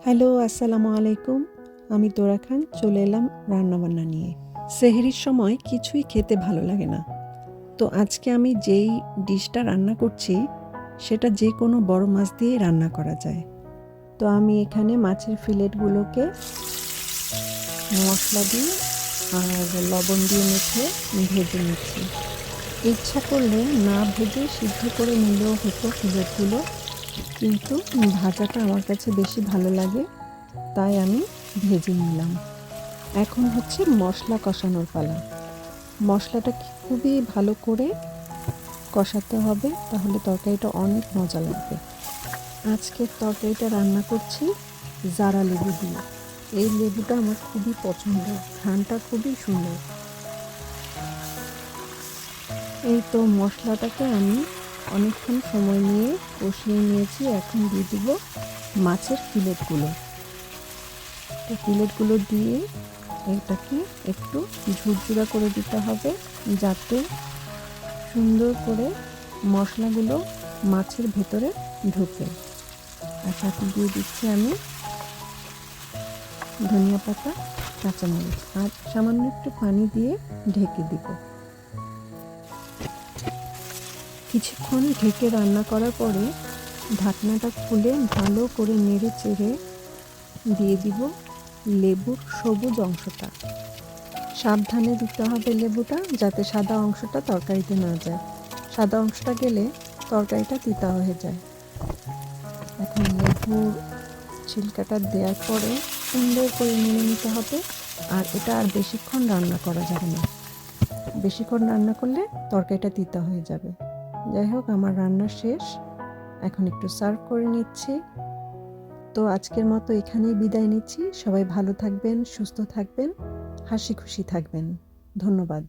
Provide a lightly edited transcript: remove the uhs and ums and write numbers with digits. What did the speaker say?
Hello, আসসালামু আলাইকুম। আমি তোরা খান চলে এলাম রান্নাবান্না নিয়ে। সেহরির সময় কিছুই খেতে ভালো লাগে না। তো আজকে আমি যেই ডিশটা রান্না করছি সেটা যে কোনো বড় মাছ দিয়েই রান্না করা যায়। তো আমি এখানে মাছের ফিলেটগুলোকে মশলা দিয়ে আর লবণ দিয়ে মেখে ভেজে নিচ্ছি। ইচ্ছা করলে না ভেজে সিদ্ধ করে নিলেও হতো ফিলেটগুলো, কিন্তু ভাজাটা আমার কাছে বেশি ভালো লাগে, তাই আমি ভেজে নিলাম। এখন হচ্ছে মশলা কষানোর পালা। মশলাটা খুবই ভালো করে কষাতে হবে, তাহলে তরকারিটা অনেক মজা লাগবে। আজকের তরকারিটা রান্না করছি জারা লেবু দিয়ে। এই লেবুটা আমার খুবই পছন্দ, ঘ্রাণটা খুবই সুন্দর। এই তো মশলাটাকে আমি অনেকক্ষণ সময় নিয়ে কষিয়ে নিয়েছি। এখন দিয়ে দিব মাছের ফিলেটগুলো। তো ফিলেটগুলো দিয়ে এটাকে একটু ঝুরঝুরা করে দিতে হবে, যাতে সুন্দর করে মশলাগুলো মাছের ভেতরে ঢুকে। আর সাথে দিয়ে দিচ্ছি আমি ধনিয়া পাতা, কাঁচামরিচ আর সামান্য একটু পানি দিয়ে ঢেকে দিব। কিছুক্ষণ ঢেকে রান্না করার পরে ঢাকনাটা খুলে ভালো করে নেড়ে চেড়ে দিয়ে দিব লেবুর সবুজ অংশটা। সাবধানে দিতে হবে লেবুটা, যাতে সাদা অংশটা তরকারিতে না যায়। সাদা অংশটা গেলে তরকারিটা তিতা হয়ে যায়। এখন লেবুর ছিলকাটা দেওয়ার পরে সুন্দর করে নেড়ে নিতে হবে। আর এটা আর বেশিক্ষণ রান্না করা যাবে না, বেশিক্ষণ রান্না করলে তরকারিটা তিতা হয়ে যাবে। যাই হোক, আমার রান্না শেষ, এখন একটু সার্ভ করে নিচ্ছি। তো আজকের মতো এখানেই বিদায় নিচ্ছি। সবাই ভালো থাকবেন, সুস্থ থাকবেন, হাসি খুশি থাকবেন। ধন্যবাদ।